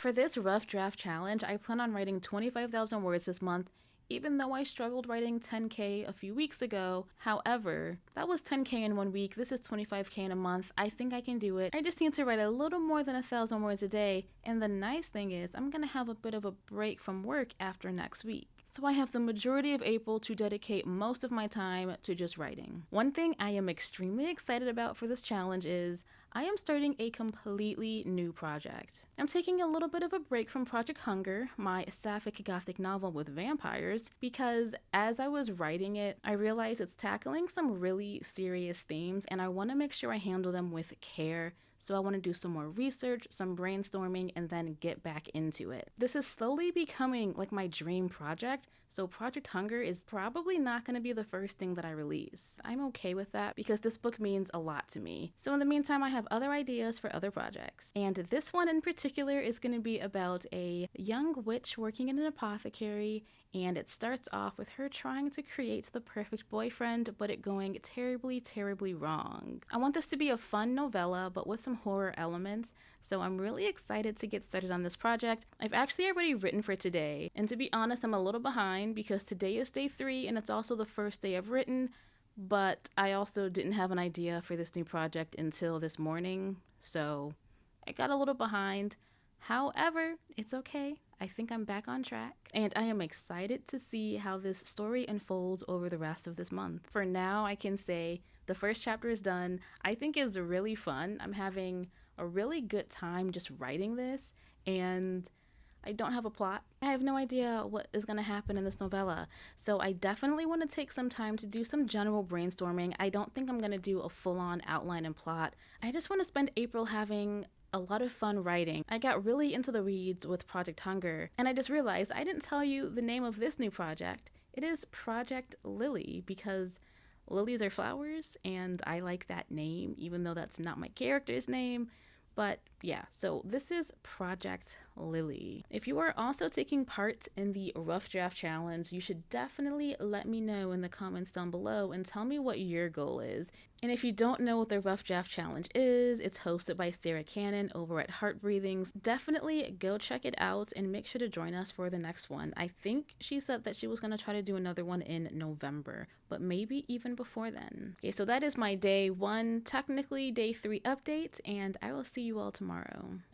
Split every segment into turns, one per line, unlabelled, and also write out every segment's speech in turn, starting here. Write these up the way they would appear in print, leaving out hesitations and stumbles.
For this rough draft challenge, I plan on writing 25,000 words this month, even though I struggled writing 10K a few weeks ago. However, that was 10K in 1 week. This is 25K in a month. I think I can do it. I just need to write a little more than 1,000 words a day. And the nice thing is, I'm gonna have a bit of a break from work after next week. So I have the majority of April to dedicate most of my time to just writing. One thing I am extremely excited about for this challenge is I am starting a completely new project. I'm taking a little bit of a break from Project Hunger, my sapphic gothic novel with vampires, because as I was writing it, I realized it's tackling some really serious themes and I want to make sure I handle them with care. So I want to do some more research, some brainstorming, and then get back into it. This is slowly becoming like my dream project, so Project Hunger is probably not going to be the first thing that I release. I'm okay with that because this book means a lot to me. So in the meantime, I have other ideas for other projects. And this one in particular is going to be about a young witch working in an apothecary, and it starts off with her trying to create the perfect boyfriend, but it going terribly, terribly wrong. I want this to be a fun novella, but with some horror elements, so I'm really excited to get started on this project. I've actually already written for today, and to be honest, I'm a little behind because today is day 3 and it's also the first day I've written, but I also didn't have an idea for this new project until this morning, so I got a little behind. However, it's okay. I think I'm back on track, and I am excited to see how this story unfolds over the rest of this month. For now, I can say the first chapter is done. I think it's really fun. I'm having a really good time just writing this, and I don't have a plot. I have no idea what is going to happen in this novella, so I definitely want to take some time to do some general brainstorming. I don't think I'm going to do a full-on outline and plot. I just want to spend April having a lot of fun writing. I got really into the weeds with Project Hunger, and I just realized I didn't tell you the name of this new project. It is Project Lily because lilies are flowers, and I like that name, even though that's not my character's name. But yeah, so this is Project Lily. If you are also taking part in the Rough Draft Challenge, you should definitely let me know in the comments down below and tell me what your goal is. And if you don't know what the Rough Draft Challenge is, it's hosted by Sarah Cannon over at Heart Breathings. Definitely go check it out and make sure to join us for the next one. I think she said that she was going to try to do another one in November, but maybe even before then. Okay, so that is my day 1, technically day 3 update, and I will see you all tomorrow.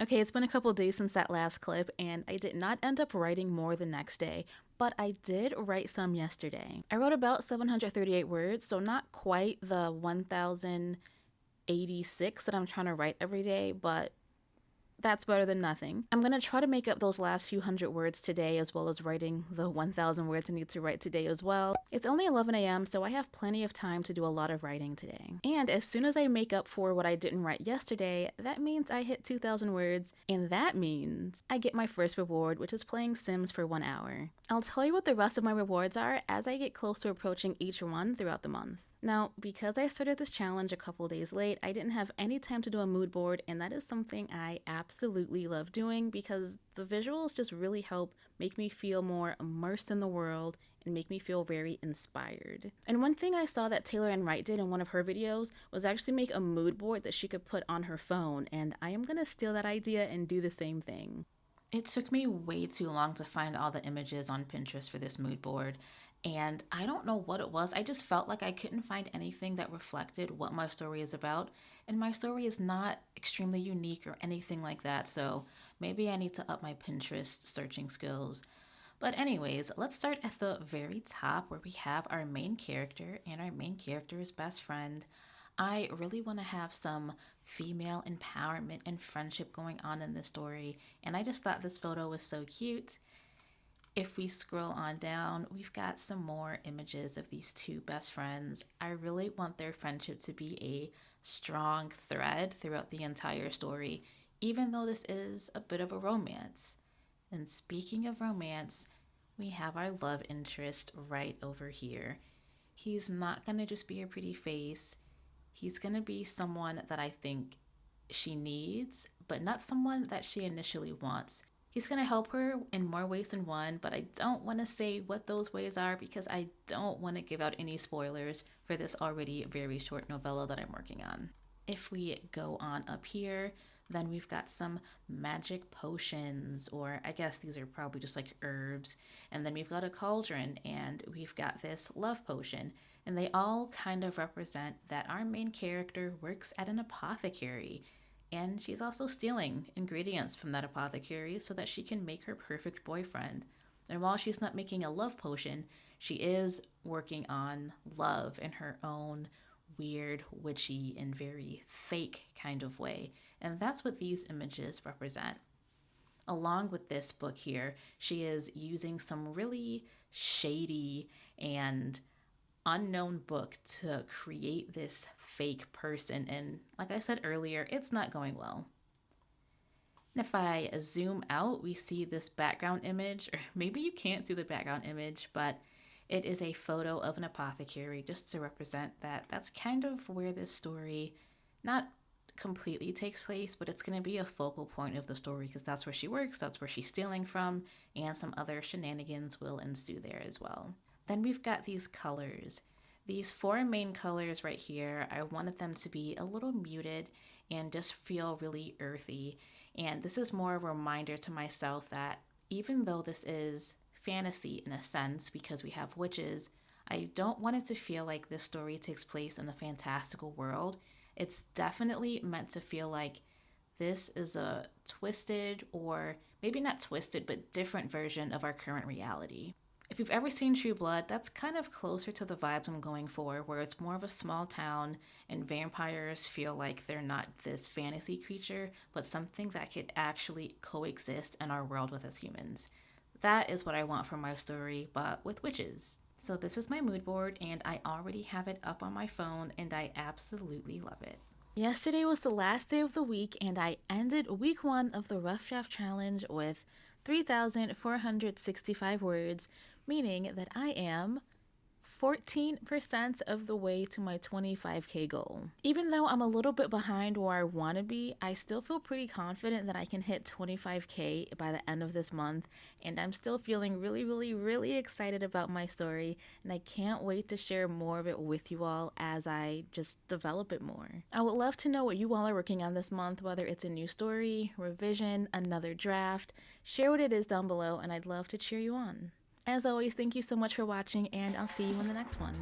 Okay, it's been a couple days since that last clip, and I did not end up writing more the next day, but I did write some yesterday. I wrote about 738 words, so not quite the 1,086 that I'm trying to write every day, but that's better than nothing. I'm gonna try to make up those last few hundred words today, as well as writing the 1,000 words I need to write today as well. It's only 11 a.m., so I have plenty of time to do a lot of writing today. And as soon as I make up for what I didn't write yesterday, that means I hit 2,000 words, and that means I get my first reward, which is playing Sims for 1 hour. I'll tell you what the rest of my rewards are as I get close to approaching each one throughout the month. Now, because I started this challenge a couple days late, I didn't have any time to do a mood board, and that is something I absolutely love doing because the visuals just really help make me feel more immersed in the world and make me feel very inspired. And one thing I saw that Taylor Ann Wright did in one of her videos was actually make a mood board that she could put on her phone, and I am gonna steal that idea and do the same thing. It took me way too long to find all the images on Pinterest for this mood board, and I don't know what it was. I just felt like I couldn't find anything that reflected what my story is about, and my story is not extremely unique or anything like that, so maybe I need to up my Pinterest searching skills. But anyways, let's start at the very top where we have our main character and our main character's best friend. I really want to have some female empowerment and friendship going on in this story, and I just thought this photo was so cute. If we scroll on down, we've got some more images of these two best friends. I really want their friendship to be a strong thread throughout the entire story, even though this is a bit of a romance. And speaking of romance, we have our love interest right over here. He's not going to just be a pretty face. He's going to be someone that I think she needs, but not someone that she initially wants. He's going to help her in more ways than one, but I don't want to say what those ways are because I don't want to give out any spoilers for this already very short novella that I'm working on. If we go on up here, Then we've got some magic potions, or I guess these are probably just like herbs. And then we've got a cauldron, and we've got this love potion. And they all kind of represent that our main character works at an apothecary. And she's also stealing ingredients from that apothecary so that she can make her perfect boyfriend. And while she's not making a love potion, she is working on love in her own weird, witchy, and very fake kind of way. And that's what these images represent. Along with this book here, she is using some really shady and unknown book to create this fake person. And like I said earlier, it's not going well. And if I zoom out, we see this background image, or maybe you can't see the background image, but it is a photo of an apothecary just to represent that that's kind of where this story not completely takes place, but it's going to be a focal point of the story because that's where she works, that's where she's stealing from, and some other shenanigans will ensue there as well. Then we've got these colors. These four main colors right here, I wanted them to be a little muted and just feel really earthy. And this is more of a reminder to myself that even though this is fantasy in a sense because we have witches, I don't want it to feel like this story takes place in a fantastical world. It's definitely meant to feel like this is a twisted, or maybe not twisted, but different version of our current reality. If you've ever seen True Blood, that's kind of closer to the vibes I'm going for, where it's more of a small town and vampires feel like they're not this fantasy creature, but something that could actually coexist in our world with us humans. That is what I want from my story, but with witches. So this is my mood board, and I already have it up on my phone, and I absolutely love it. Yesterday was the last day of the week, and I ended week 1 of the Rough Draft Challenge with 3,465 words, meaning that I am 14% of the way to my 25K goal. Even though I'm a little bit behind where I want to be, I still feel pretty confident that I can hit 25K by the end of this month, and I'm still feeling really, really, really excited about my story, and I can't wait to share more of it with you all as I just develop it more. I would love to know what you all are working on this month, whether it's a new story, revision, another draft. Share what it is down below, and I'd love to cheer you on. As always, thank you so much for watching, and I'll see you in the next one.